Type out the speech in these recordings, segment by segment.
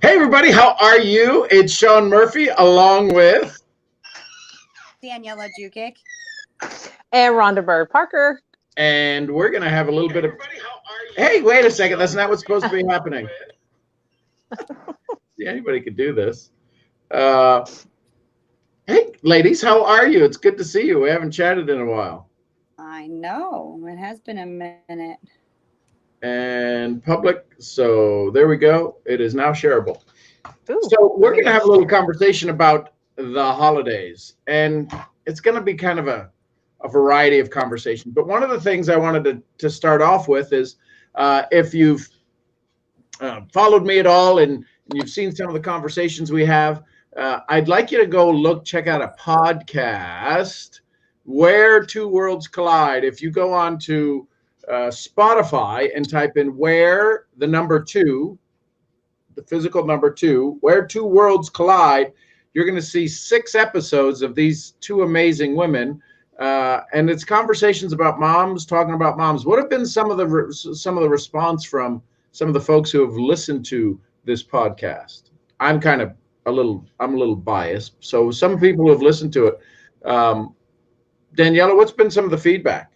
Hey everybody, how are you? It's Sean Murphy along with Daniela Jukic. And Rhonda Bird Parker. And we're gonna have a little bit of Hey, wait a second, that's not what's supposed to be happening. See, anybody could do this. Hey ladies, how are you? It's good to see you. We haven't chatted in a while. I know. It has been a minute. And public, so there we go. It is now shareable. Ooh, So we're going to have a little share. conversation about the holidays, and it's going to be kind of a variety of conversations. But one of the things I wanted to start off with is if you've followed me at all and you've seen some of the conversations we have, I'd like you to go check out a podcast, Where Two Worlds Collide. If you go on to Spotify and type in Where the number two, the physical number two, Where Two Worlds Collide, you're going to see 6 episodes of these two amazing women, and it's conversations about moms, talking about moms. What have been some of the response from some of the folks who have listened to this podcast? I'm a little biased, so some people have listened to it. Daniela, what's been some of the feedback?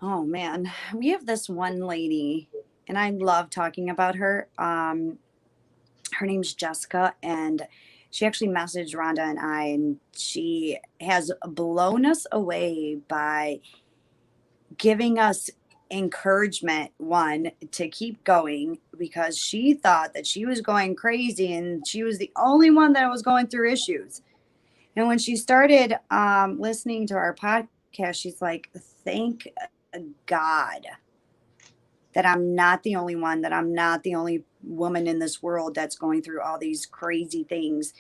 Oh man, we have this one lady, and I love talking about her. Her name's Jessica, and she actually messaged Rhonda and I, and she has blown us away by giving us encouragement, one, to keep going, because she thought that she was going crazy and she was the only one that was going through issues. And when she started listening to our podcast, she's like, thank God that I'm not the only one, that I'm not the only woman in this world that's going through all these crazy things.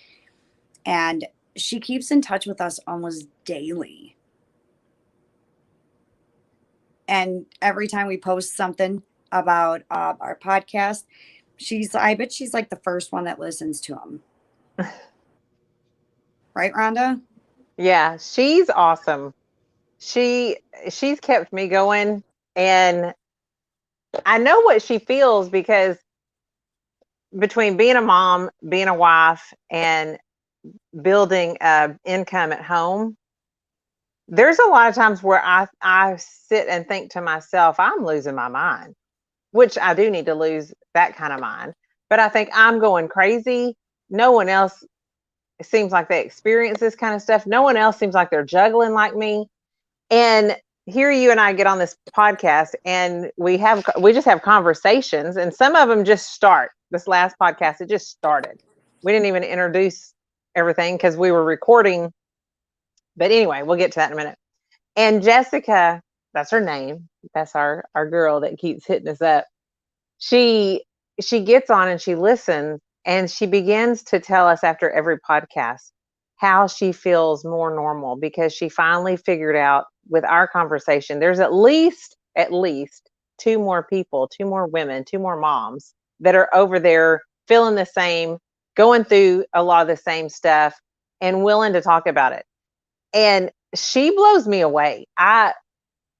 And she keeps in touch with us almost daily. And every time we post something about our podcast, I bet she's like the first one that listens to them. Right, Rhonda? Yeah, she's awesome. She's kept me going, and I know what she feels because between being a mom, being a wife, and building income at home, there's a lot of times where I sit and think to myself, I'm losing my mind, which I do need to lose that kind of mind. But I think I'm going crazy. No one else seems like they experience this kind of stuff. No one else seems like they're juggling like me. And here you and I get on this podcast, and we just have conversations, and some of them just start. This last podcast, it just started. We didn't even introduce everything because we were recording. But anyway, we'll get to that in a minute. And Jessica, that's her name. That's our girl that keeps hitting us up. She gets on and she listens, and she begins to tell us after every podcast how she feels more normal, because she finally figured out with our conversation, there's at least 2 more people, 2 more women, 2 more moms that are over there feeling the same, going through a lot of the same stuff, and willing to talk about it. And she blows me away. I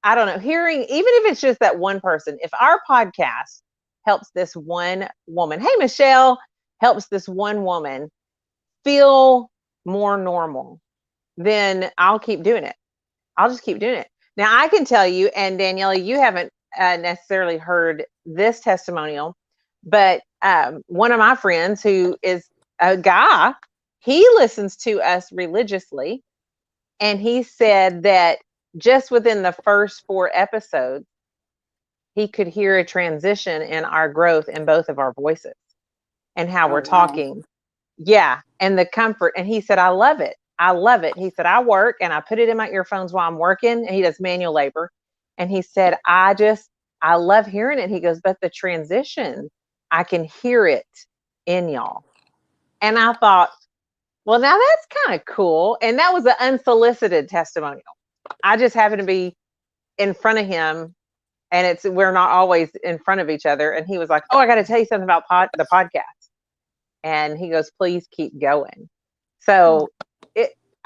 don't know, hearing, even if it's just that one person, if our podcast helps this one woman, hey, Michelle, helps this one woman feel more normal, then I'll keep doing it. I'll just keep doing it. Now, I can tell you, and Daniela, you haven't necessarily heard this testimonial, but one of my friends who is a guy, he listens to us religiously. And he said that just within the first 4 episodes, he could hear a transition in our growth in both of our voices and how we're talking. Yeah. And the comfort. And he said, I love it. I love it. He said, I work and I put it in my earphones while I'm working. And he does manual labor. And he said, I love hearing it. He goes, but the transition, I can hear it in y'all. And I thought, well, now that's kind of cool. And that was an unsolicited testimonial. I just happened to be in front of him, and we're not always in front of each other. And he was like, oh, I got to tell you something about the podcast. And he goes, please keep going. So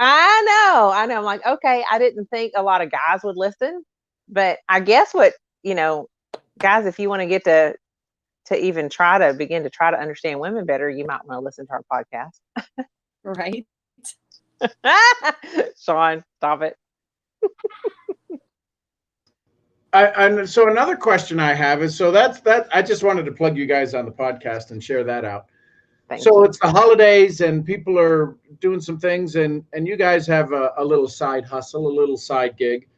I know. I'm like, okay, I didn't think a lot of guys would listen, but I guess guys, if you want to get to to even try to begin to try to understand women better, you might want to listen to our podcast. Right. Sean, stop it. And so another question I have is, so that's that. I just wanted to plug you guys on the podcast and share that out. Thank So you. it's the holidays and people are doing some things, and you guys have a little side hustle, a little side gig.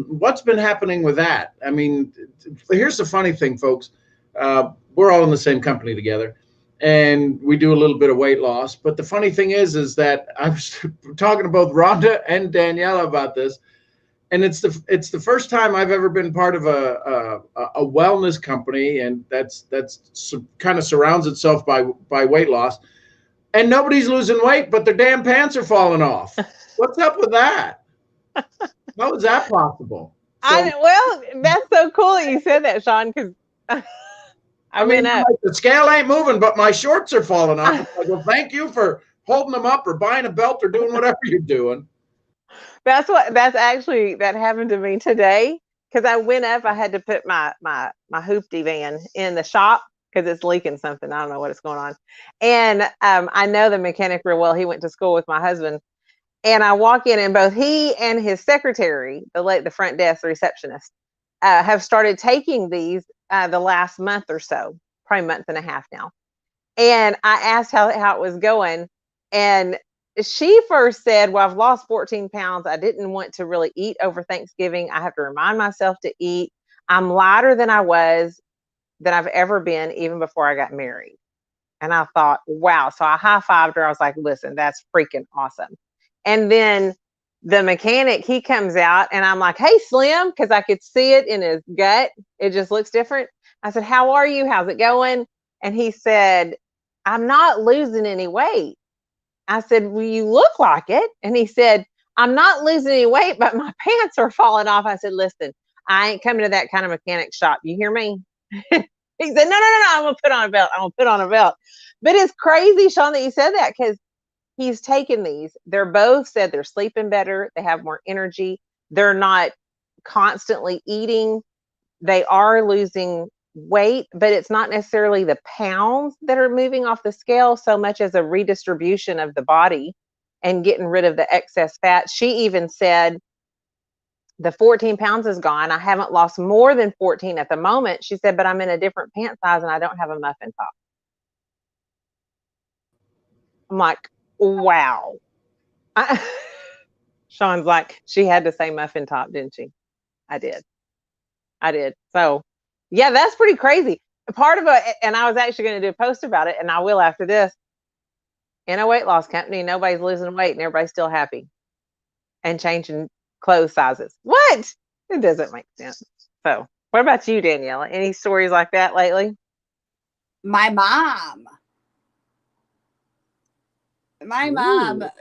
What's been happening with that? I mean, here's the funny thing, folks. We're all in the same company together, and we do a little bit of weight loss. But the funny thing is that I was talking to both Rhonda and Daniela about this, and it's the first time I've ever been part of a wellness company, and that's kind of surrounds itself by weight loss, and nobody's losing weight, but their damn pants are falling off. What's up with that? How is that possible? Well, that's so cool that you said that, Sean, because I mean, like, the scale ain't moving, but my shorts are falling off. Like, well, thank you for holding them up or buying a belt or doing whatever you're doing. That happened to me today, because I went up. I had to put my hoopty van in the shop because it's leaking something. I don't know what is going on. And I know the mechanic real well. He went to school with my husband. And I walk in, and both he and his secretary, the front desk, the receptionist, have started taking these the last month or so, probably month and a half now. And I asked how it was going, and she first said, well, I've lost 14 pounds. I didn't want to really eat over Thanksgiving. I have to remind myself to eat. I'm lighter than I've ever been, even before I got married. And I thought, wow. So I high-fived her. I was like, listen, that's freaking awesome. And then the mechanic, he comes out, and I'm like, hey, Slim, because I could see it in his gut. It just looks different. I said, how are you? How's it going? And he said, I'm not losing any weight. I said, well, you look like it. And he said, I'm not losing any weight, but my pants are falling off. I said, listen, I ain't coming to that kind of mechanic shop. You hear me? He said, no, I'm going to put on a belt. I'm going to put on a belt. But it's crazy, Sean, that you said that, because he's taken these. They're both said they're sleeping better. They have more energy. They're not constantly eating. They are losing weight, but it's not necessarily the pounds that are moving off the scale so much as a redistribution of the body and getting rid of the excess fat. She even said the 14 pounds is gone. I haven't lost more than 14 at the moment. She said, but I'm in a different pant size and I don't have a muffin top. I'm like, wow. Sean's like, she had to say muffin top, didn't she? I did. So yeah, that's pretty crazy. Part of it, and I was actually going to do a post about it, and I will after this. In a weight loss company, nobody's losing weight and everybody's still happy and changing clothes sizes. What? It doesn't make sense. So what about you, Daniela? Any stories like that lately? My mom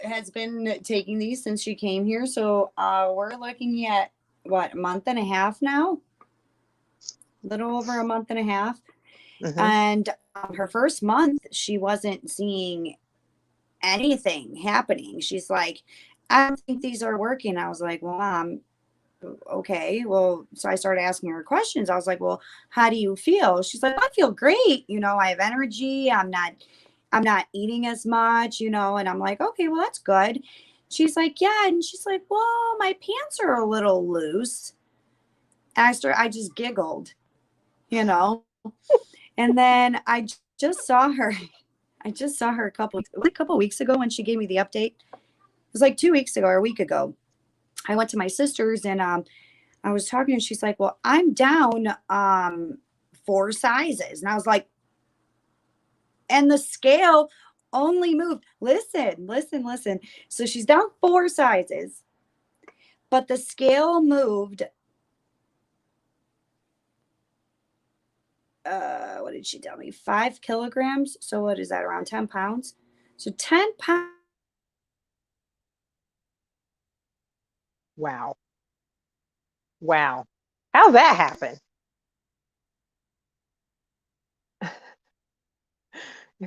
has been taking these since she came here. So we're looking at what, a month and a half now? A little over a month and a half. Mm-hmm. And her first month, she wasn't seeing anything happening. She's like, I don't think these are working. I was like, well, Mom, okay. Well, so I started asking her questions. I was like, well, how do you feel? She's like, I feel great. You know, I have energy. I'm not eating as much, you know, and I'm like, okay, well, that's good. She's like, yeah. And she's like, well, my pants are a little loose. And I just giggled, you know, and then I just saw her a couple weeks ago when she gave me the update. It was like 2 weeks ago or a week ago. I went to my sister's and I was talking and she's like, well, I'm down 4 sizes. And I was like, and the scale only moved. Listen. So she's down 4 sizes, but the scale moved. What did she tell me? 5 kilograms. So what is that? Around 10 pounds. So 10 pounds. Wow. How's that happen?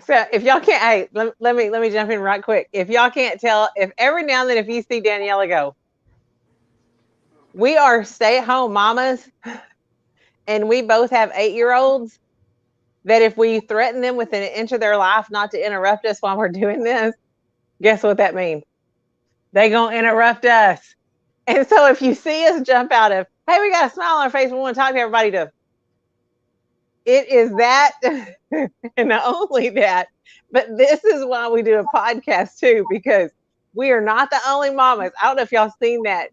So if y'all can't, hey, let me jump in right quick. If y'all can't tell, if every now and then, if you see Daniela go, we are stay-at-home mamas, and we both have 8-year-olds. that if we threaten them within an inch of their life not to interrupt us while we're doing this, guess what that means? They gonna interrupt us. And so if you see us jump out of, hey, we got a smile on our face, we want to talk to everybody, to it is that and only that. But this is why we do a podcast too, because we are not the only mamas. I don't know if y'all seen that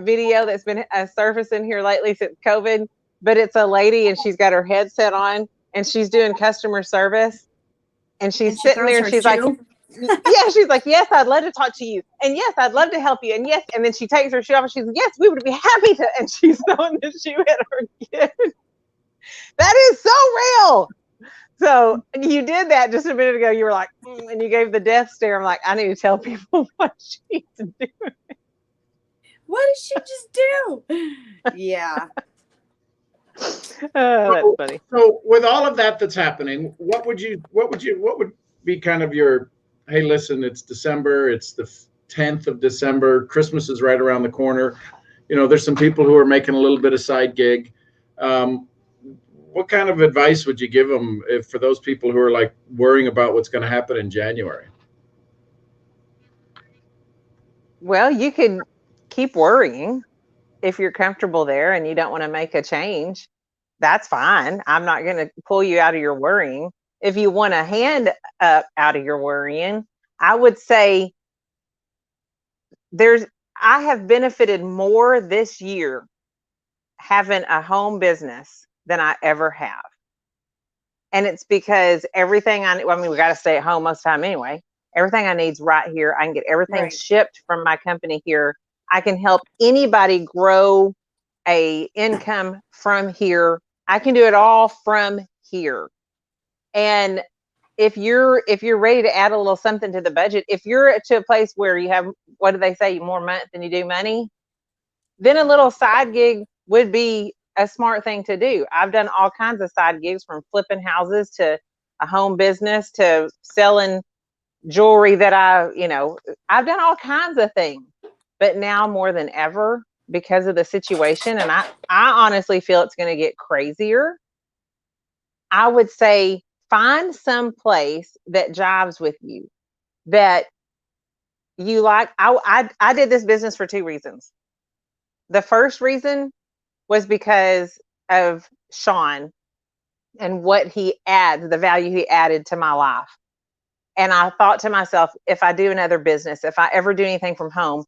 video that's been surfacing here lately since COVID, but it's a lady and she's got her headset on and she's doing customer service and she's And she sitting there and she's like, yeah, she's like, yes, I'd love to talk to you. And yes, I'd love to help you. And yes, and then she takes her shoe off and she's like, yes, we would be happy to. And she's throwing the shoe at her kid. That is so real. So you did that just a minute ago. You were like, and you gave the death stare. I'm like, I need to tell people what she's doing. What did she just do? Yeah. Oh, that's funny. So with all of that that's happening, what would be kind of your, hey, listen, it's December, it's the 10th of December, Christmas is right around the corner. You know, there's some people who are making a little bit of side gig. What kind of advice would you give them for those people who are like worrying about what's going to happen in January? Well, you could keep worrying if you're comfortable there and you don't want to make a change. That's fine. I'm not going to pull you out of your worrying. If you want a hand up out of your worrying, I would say I have benefited more this year having a home business than I ever have. And it's because everything we got to stay at home most of the time anyway. Everything I need's right here. I can get everything shipped from my company here. I can help anybody grow a income from here. I can do it all from here. And if you're ready to add a little something to the budget, if you're to a place where you have, what do they say, more month than you do money, then a little side gig would be a smart thing to do. I've done all kinds of side gigs, from flipping houses to a home business to selling jewelry that I've done all kinds of things. But now more than ever, because of the situation, and I honestly feel it's going to get crazier, I would say find some place that jives with you, that you like. I did this business for 2 reasons. The first reason was because of Sean and what he adds, the value he added to my life. And I thought to myself, if I do another business, if I ever do anything from home,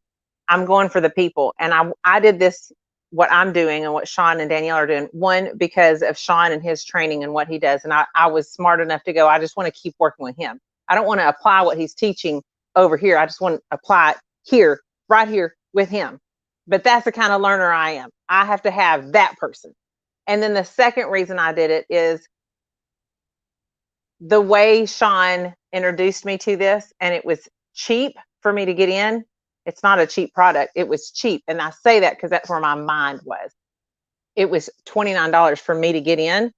I'm going for the people. And I did this, what I'm doing and what Sean and Danielle are doing, one, because of Sean and his training and what he does. And I was smart enough to go, I just want to keep working with him. I don't want to apply what he's teaching over here. I just want to apply it here, right here with him. But that's the kind of learner I am. I have to have that person. And then the second reason I did it is the way Sean introduced me to this, and it was cheap for me to get in. It's not a cheap product. It was cheap. And I say that because that's where my mind was. It was $29 for me to get in.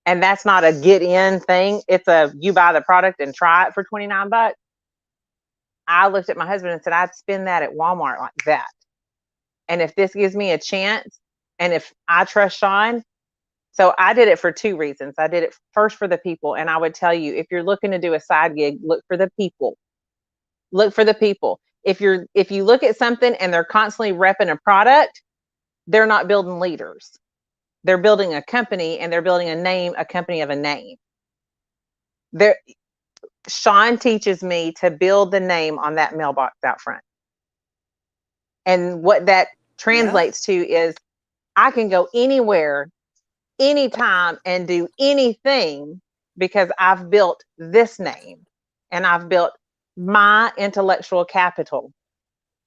And that's not a get in thing. It's you buy the product and try it for $29. I looked at my husband and said, I'd spend that at Walmart like that. And if this gives me a chance, and if I trust Sean, so I did it for 2 reasons. I did it first for the people. And I would tell you, if you're looking to do a side gig, look for the people. Look for the people. If you look at something and they're constantly repping a product, they're not building leaders. They're building a company, and they're building a name, a company of a name. Sean teaches me to build the name on that mailbox out front. And what that translates to is I can go anywhere, anytime, and do anything because I've built this name and I've built my intellectual capital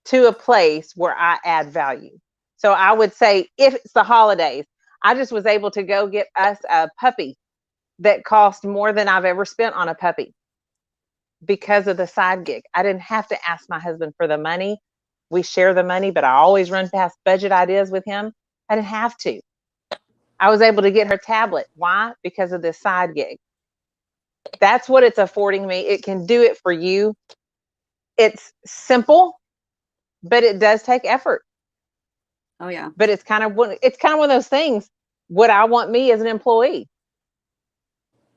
to a place where I add value. So I would say, if it's the holidays, I just was able to go get us a puppy that cost more than I've ever spent on a puppy because of the side gig. I didn't have to ask my husband for the money. We share the money, but I always run past budget ideas with him. I didn't have to. I was able to get her tablet. Why? Because of this side gig. That's what it's affording me. It can do it for you. It's simple, but it does take effort. Oh yeah. But it's kind of one of those things. Would I want me as an employee?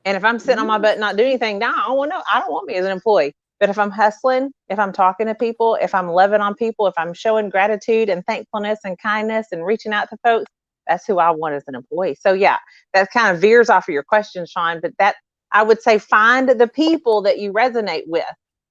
And if I'm sitting on my butt not doing anything, now I don't want me as an employee. But if I'm hustling, if I'm talking to people, if I'm loving on people, if I'm showing gratitude and thankfulness and kindness and reaching out to folks, that's who I want as an employee. So yeah, that kind of veers off of your question, Sean, but that I would say find the people that you resonate with.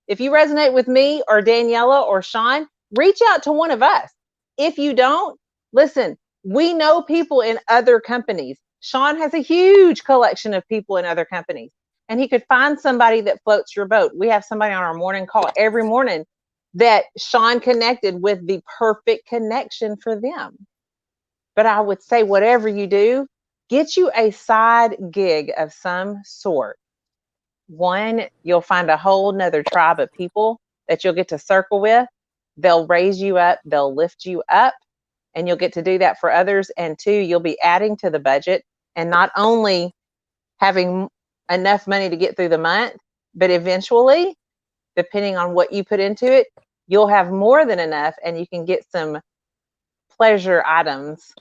If you resonate with me or Daniela or Sean, reach out to one of us. If you don't, listen, we know people in other companies. Sean has a huge collection of people in other companies, and he could find somebody that floats your boat. We have somebody on our morning call every morning that Sean connected with the perfect connection for them. But I would say whatever you do, get you a side gig of some sort. One, you'll find a whole nother tribe of people that you'll get to circle with. They'll raise you up, they'll lift you up, and you'll get to do that for others. And two, you'll be adding to the budget and not only having enough money to get through the month, but eventually, depending on what you put into it, you'll have more than enough and you can get some pleasure items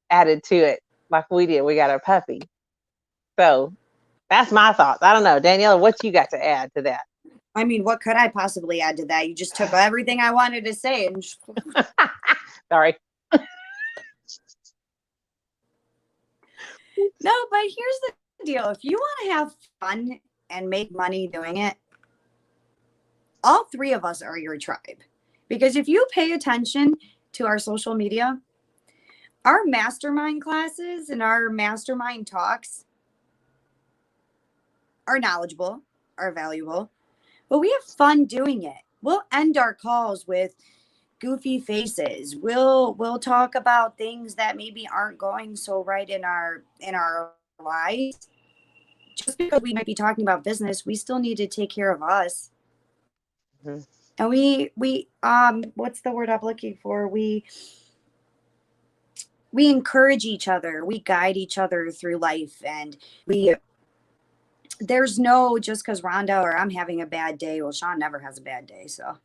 added to it like we did. We got our puppy. So that's my thoughts. I don't know. Daniela, what you got to add to that? I mean, what could I possibly add to that? You just took everything I wanted to say and Sorry. No, but here's the deal. If you want to have fun and make money doing it, all three of us are your tribe. Because if you pay attention to our social media, our mastermind classes and our mastermind talks are knowledgeable, are valuable, but we have fun doing it. We'll end our calls with goofy faces. We'll talk about things that maybe aren't going so right in our lives. Just because we might be talking about business, we still need to take care of us. Mm-hmm. And we what's the word I'm looking for? We encourage each other. We guide each other through life, and there's no just because Rhonda or I'm having a bad day. Well, Sean never has a bad day, so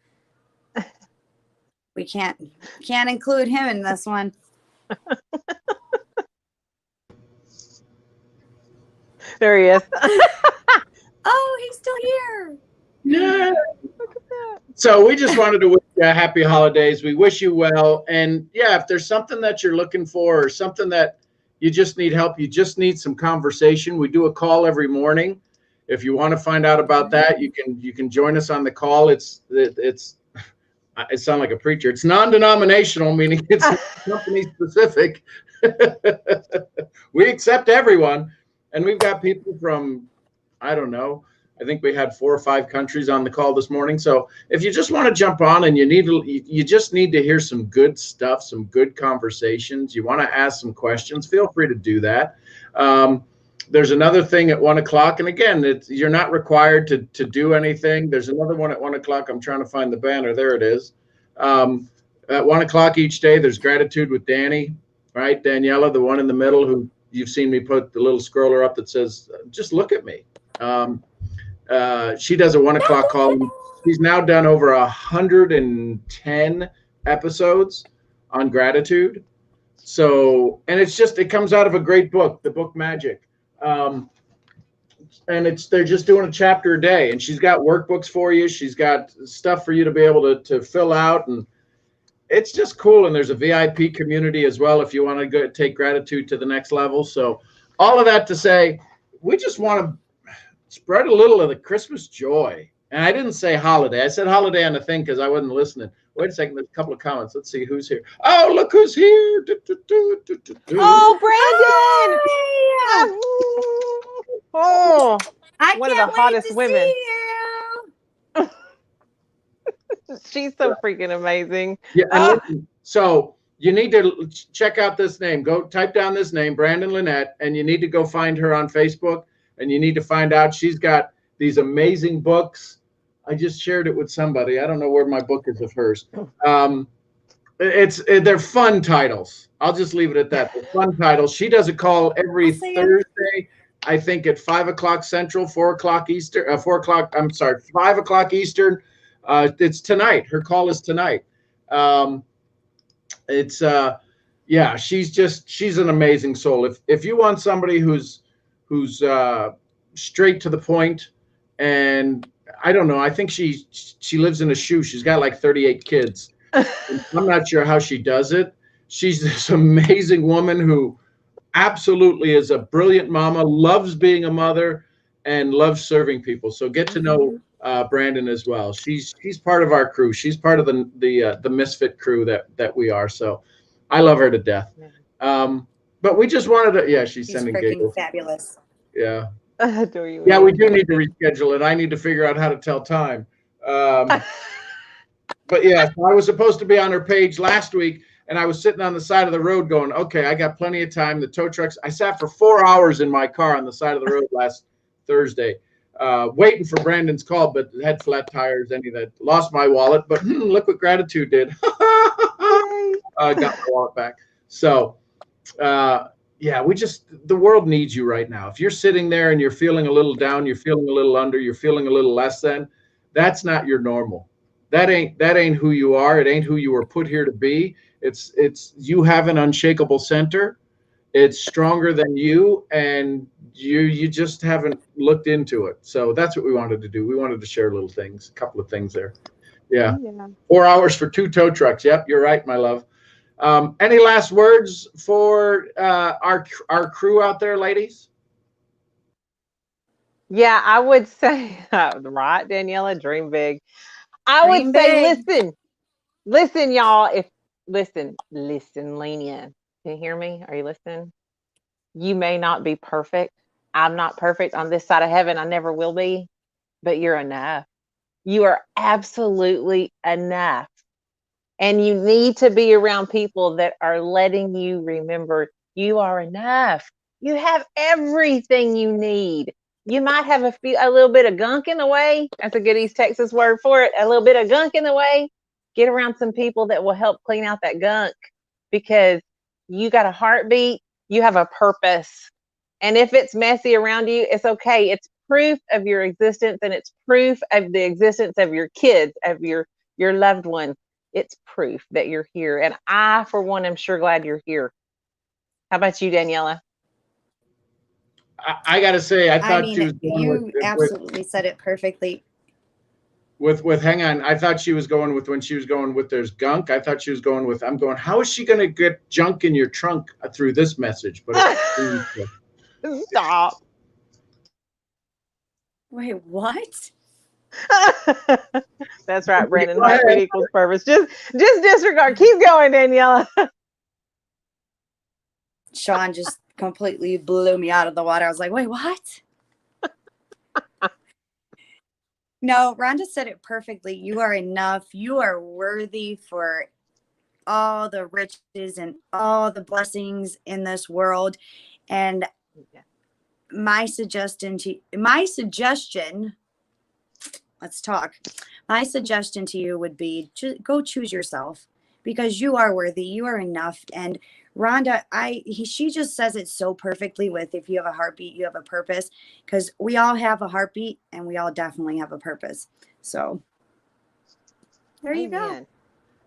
we can't include him in this one. There he is. Oh, he's still here. Yeah. So we just wanted to wish you a happy holidays. We wish you well. And yeah, if there's something that you're looking for or something that you just need help, you just need some conversation, we do a call every morning. If you want to find out about that, you can join us on the call. It sounds like a preacher. It's non-denominational, meaning it's company specific. We accept everyone. And we've got people from, I don't know, I think we had 4 or 5 countries on the call this morning. So if you just want to jump on and you just need to hear some good stuff, some good conversations, you want to ask some questions, feel free to do that. There's another thing at 1 o'clock. And again, you're not required to do anything. There's another one at 1 o'clock. I'm trying to find the banner. There it is. At 1 o'clock each day, there's Gratitude with Danny, right? Daniela, the one in the middle who you've seen me put the little scroller up that says, just look at me. She does a 1 o'clock call. She's now done over 110 episodes on gratitude. So, and it comes out of a great book, the book Magic. And they're just doing a chapter a day, and she's got workbooks for you. She's got stuff for you to be able to fill out, and it's just cool. And there's a VIP community as well if you want to go take gratitude to the next level. So all of that to say, we just want to spread a little of the Christmas joy. And I didn't say holiday. I said holiday on the thing because I wasn't listening. Wait a second. There's a couple of comments. Let's see who's here. Oh, look who's here. Oh, Brandon. Oh, one of the hottest women. She's so freaking amazing. Yeah. So you need to check out this name. Go type down this name, Brandon Lynette, and you need to go find her on Facebook. And you need to find out she's got these amazing books. I just shared it with somebody. I don't know where my book is of hers. They're fun titles. I'll just leave it at that. They're fun titles. She does a call every Thursday, I think at 5 o'clock Central, 4 o'clock Eastern, 5 o'clock Eastern. It's tonight. Her call is tonight. She's an amazing soul. If you want somebody who's straight to the point, and I don't know. I think she lives in a shoe. She's got like 38 kids. I'm not sure how she does it. She's this amazing woman who absolutely is a brilliant mama, loves being a mother, and loves serving people. So get to know Brandon as well. She's part of our crew. She's part of the Misfit crew that we are. So I love her to death. But we just wanted to. Yeah, she's sending freaking giggles. fabulous. Yeah. Adore you. Yeah, we do need to reschedule it. I need to figure out how to tell time. But yeah, so I was supposed to be on her page last week, and I was sitting on the side of the road going, okay, I got plenty of time. The tow trucks, I sat for 4 hours in my car on the side of the road last Thursday, waiting for Brandon's call, but had flat tires, any of that. Lost my wallet, but look what gratitude did. Got my wallet back. So, yeah, the world needs you right now. If you're sitting there and you're feeling a little down, you're feeling a little under, you're feeling a little less than, that's not your normal. That ain't who you are. It ain't who you were put here to be. It's you have an unshakable center. It's stronger than you, and you just haven't looked into it. So that's what we wanted to do. We wanted to share a couple of things there. Yeah. 4 hours for 2 tow trucks. Yep, you're right, my love. Any last words for our crew out there, ladies? Yeah, I would say, right, Daniela, dream big. I Dream would say, big. listen, y'all. Listen, Lenia. Can you hear me? Are you listening? You may not be perfect. I'm not perfect on this side of heaven. I never will be, but you're enough. You are absolutely enough. And you need to be around people that are letting you remember you are enough. You have everything you need. You might have a little bit of gunk in the way. That's a good East Texas word for it. A little bit of gunk in the way. Get around some people that will help clean out that gunk, because you got a heartbeat. You have a purpose. And if it's messy around you, it's okay. It's proof of your existence, and it's proof of the existence of your kids, of your loved ones. It's proof that you're here. And I, for one, am sure glad you're here. How about you, Daniela? I got to say, I thought she was going you absolutely said it perfectly. Hang on. I thought she was going with, when she was going with there's gunk. I thought she was going with, I'm going, how is she going to get junk in your trunk through this message? But Stop. Wait, what? That's right, Brandon. Heartbeat equals purpose. Just disregard. Keep going, Daniela. Sean just completely blew me out of the water. I was like, wait, what? No, Rhonda said it perfectly. You are enough. You are worthy for all the riches and all the blessings in this world. And my suggestion, let's talk. My suggestion to you would be go choose yourself, because you are worthy. You are enough. And Rhonda, she just says it so perfectly with, if you have a heartbeat, you have a purpose, because we all have a heartbeat and we all definitely have a purpose. So there you go.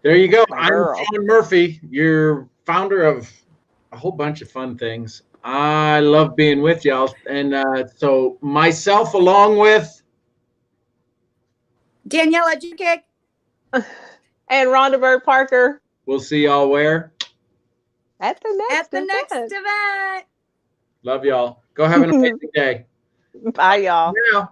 There you go. I'm Sean Murphy, your founder of a whole bunch of fun things. I love being with y'all. And so myself, along with Daniela Jukic and Rhonda Bird Parker. We'll see y'all where? At the next event. Love y'all. Go have an amazing day. Bye, y'all. Yeah.